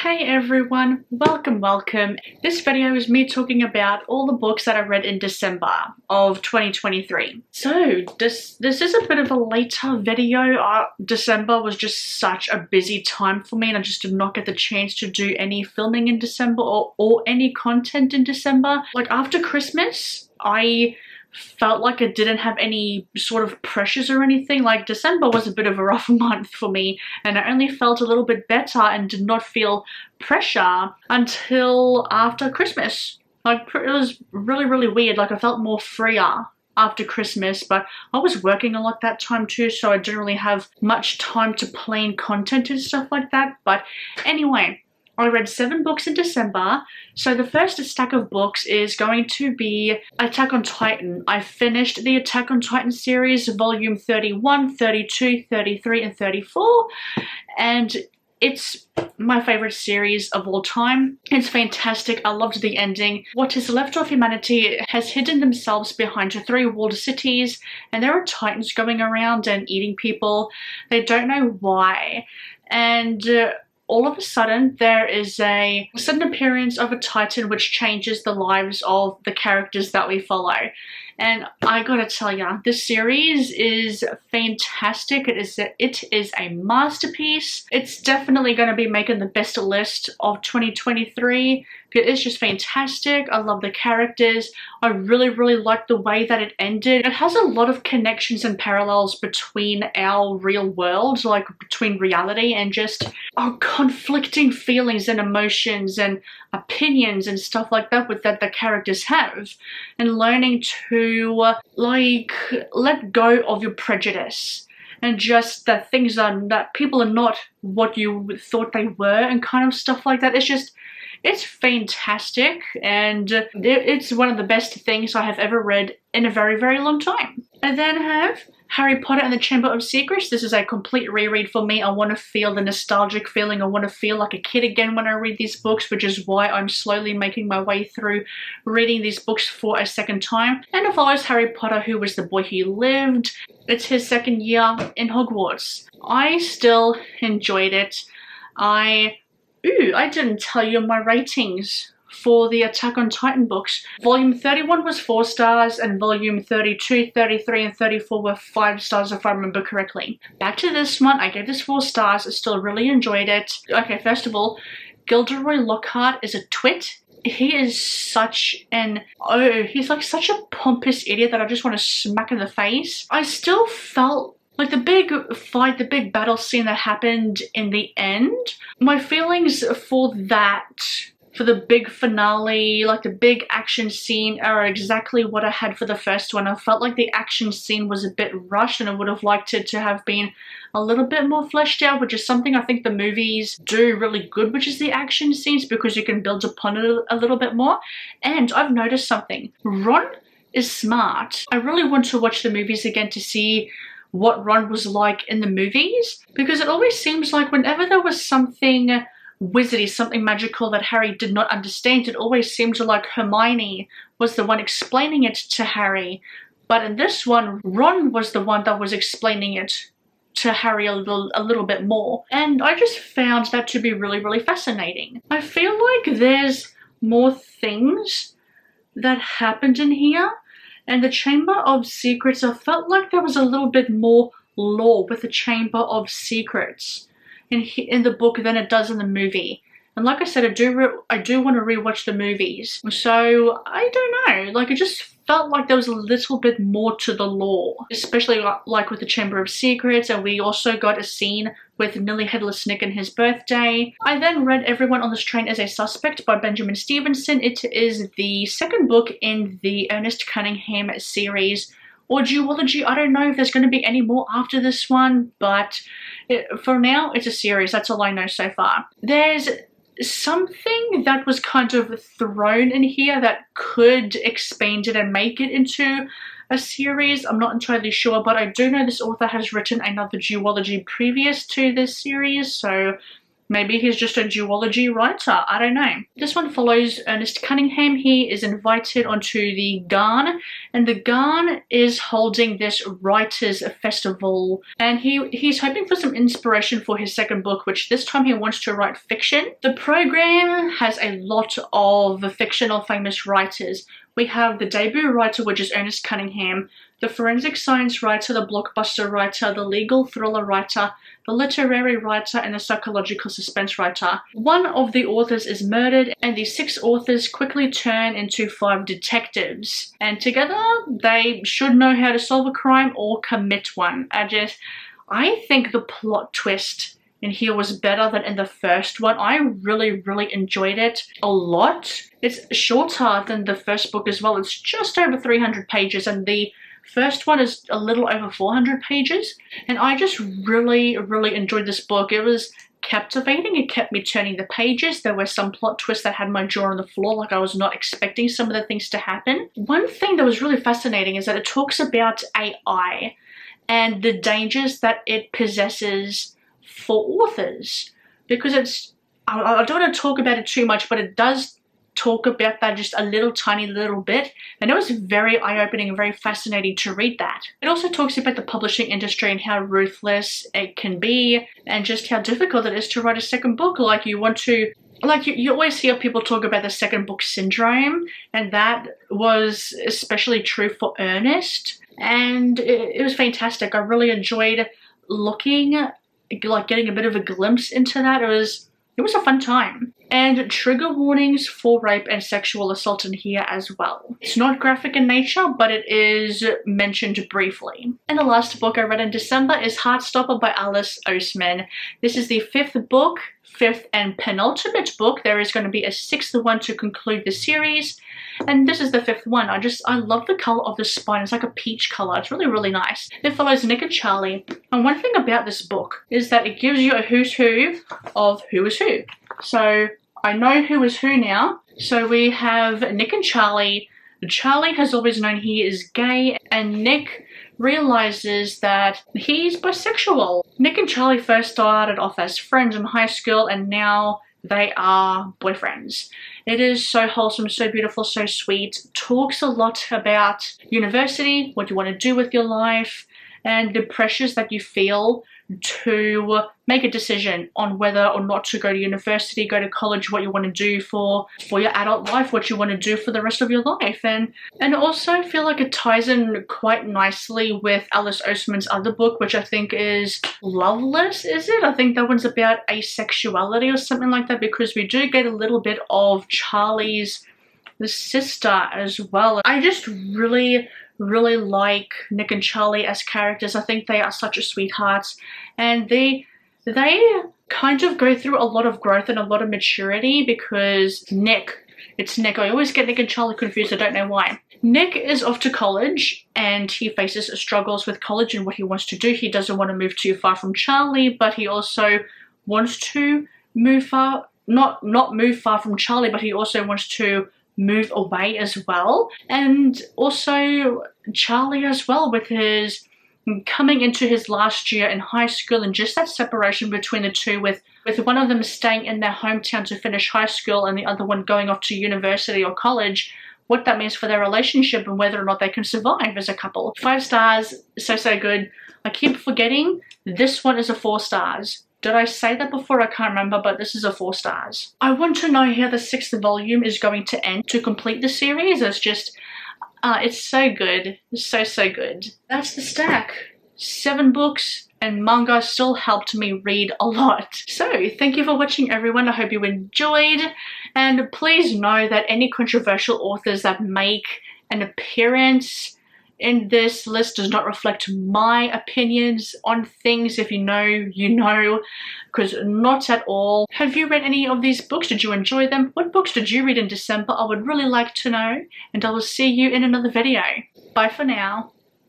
Hey everyone, welcome. This video is me talking about all the books that I read in December of 2023. So this is a bit of a later video. December was just such a busy time for me and I just did not get the chance to do any filming in December or any content in December. Like after Christmas, I felt like I didn't have any sort of pressures or anything. Like December was a bit of a rough month for me and I only felt a little bit better and did not feel pressure until after Christmas. Like it was really weird. Like I felt more freer after Christmas, but I was working a lot that time too, so I didn't really have much time to plan content and stuff like that. But anyway, I read 7 books in December. So the first stack of books is going to be Attack on Titan. I finished the Attack on Titan series, volume 31, 32, 33, and 34. And it's my favorite series of all time. It's fantastic. I loved the ending. What is left of humanity has hidden themselves behind 3 walled cities, and there are titans going around and eating people. They don't know why. And all of a sudden, there is a sudden appearance of a titan which changes the lives of the characters that we follow. And I gotta tell ya, this series is fantastic. It is a masterpiece. It's definitely gonna be making the best list of 2023. It is just fantastic. I love the characters. I really like the way that it ended. It has a lot of connections and parallels between our real world, like between reality and just our conflicting feelings and emotions and opinions and stuff like that that the characters have, and learning to like let go of your prejudice and just that things are that people are not what you thought they were and kind of stuff like that. It's fantastic, and it's one of the best things I have ever read in a very long time. I then have Harry Potter and the Chamber of Secrets. This is a complete reread for me. I want to feel the nostalgic feeling. I want to feel like a kid again when I read these books, which is why I'm slowly making my way through reading these books for a second time. And it follows Harry Potter, who was the boy who lived. It's his second year in Hogwarts. I still enjoyed it. I didn't tell you my ratings for the Attack on Titan books. Volume 31 was 4 stars and volume 32, 33, and 34 were 5 stars if I remember correctly. Back to this one, I gave this 4 stars. I still really enjoyed it. Okay, first of all, Gilderoy Lockhart is a twit. He is such an, he's like such a pompous idiot that I just want to smack in the face. I still felt like the big fight, the big battle scene that happened in the end, my feelings for that, for the big finale, like the big action scene, are exactly what I had for the first one. I felt like the action scene was a bit rushed and I would have liked it to have been a little bit more fleshed out, which is something I think the movies do really good, which is the action scenes, because you can build upon it a little bit more. And I've noticed something. Ron is smart. I really want to watch the movies again to see what Ron was like in the movies, because it always seems like whenever there was something wizardy, something magical that Harry did not understand, it always seemed like Hermione was the one explaining it to Harry. But in this one, Ron was the one that was explaining it to Harry a little bit more. And I just found that to be really fascinating. I feel like there's more things that happened in here. And the Chamber of Secrets, I felt like there was a little bit more lore with the Chamber of Secrets in the book than it does in the movie. And like I said, I do want to rewatch the movies. So I don't know, like it just felt like there was a little bit more to the lore, especially like with the Chamber of Secrets. And we also got a scene with Nearly Headless Nick and his birthday. I then read Everyone on This Train is a Suspect by Benjamin Stevenson. It is the second book in the Ernest Cunningham series, or duology. I don't know if there's going to be any more after this one, but for now it's a series. That's all I know so far. There's something that was kind of thrown in here that could expand it and make it into a series. I'm not entirely sure, but I do know this author has written another duology previous to this series, so Maybe he's just a duology writer, I don't know. This one follows Ernest Cunningham. He is invited onto the Garn, and the Garn is holding this writers festival, and he's hoping for some inspiration for his second book, which this time he wants to write fiction. The program has a lot of fictional famous writers. We have the debut writer, which is Ernest Cunningham, the forensic science writer, the blockbuster writer, the legal thriller writer, the literary writer, and the psychological suspense writer. One of the authors is murdered, and the 6 authors quickly turn into 5 detectives. And together, they should know how to solve a crime or commit one. I think the plot twist in here was better than in the first one. I really enjoyed it a lot. It's shorter than the first book as well. It's just over 300 pages, and the first one is a little over 400 pages, and I just really enjoyed this book. It was captivating. It kept me turning the pages. There were some plot twists that had my jaw on the floor, like I was not expecting some of the things to happen. One thing that was really fascinating is that it talks about AI and the dangers that it possesses for authors, because I don't want to talk about it too much, but it does talk about that just a tiny little bit, and it was very eye-opening and very fascinating to read that. It also talks about the publishing industry and how ruthless it can be, and just how difficult it is to write a second book. You always hear people talk about the second book syndrome, and that was especially true for Ernest, and it was fantastic. I really enjoyed getting a bit of a glimpse into that. It was a fun time. And trigger warnings for rape and sexual assault in here as well. It's not graphic in nature, but it is mentioned briefly. And the last book I read in December is Heartstopper by Alice Oseman. This is the 5th book, 5th and penultimate book. There is going to be a 6th one to conclude the series, and this is the 5th one. I love the color of the spine. It's like a peach color. It's really nice. It follows Nick and Charlie, and one thing about this book is that it gives you a who's who of who is who. So I know who is who now. So we have Nick and Charlie. Charlie has always known he is gay, and Nick realizes that he's bisexual. Nick and Charlie first started off as friends in high school, and now they are boyfriends. It is so wholesome, so beautiful, so sweet. Talks a lot about university, what you want to do with your life, and the pressures that you feel to make a decision on whether or not to go to university, go to college, what you want to do for your adult life, what you want to do for the rest of your life. And also feel like it ties in quite nicely with Alice Oseman's other book, which I think is Loveless, is it? I think that one's about asexuality or something like that, because we do get a little bit of Charlie's sister as well. I just really like Nick and Charlie as characters. I think they are such a sweethearts, and they kind of go through a lot of growth and a lot of maturity, because it's Nick. I always get Nick and Charlie confused. I don't know why. Nick is off to college, and he faces struggles with college and what he wants to do. He doesn't want to move too far from Charlie, but he also wants to move far, not move far from Charlie, but he also wants to move away as well. And also Charlie as well, with his coming into his last year in high school, and just that separation between the two, with one of them staying in their hometown to finish high school and the other one going off to university or college, what that means for their relationship and whether or not they can survive as a couple. 5 stars, so good. I keep forgetting this one is a 4 stars. Did I say that before? I can't remember, but this is a 4 stars. I want to know how the 6th volume is going to end to complete the series. It's just, it's so good. It's so good. That's the stack. 7 books, and manga still helped me read a lot. So, thank you for watching, everyone. I hope you enjoyed, and please know that any controversial authors that make an appearance in this list does not reflect my opinions on things. If you know, you know, because not at all. Have you read any of these books? Did you enjoy them? What books did you read in December? I would really like to know, and I will see you in another video. Bye for now.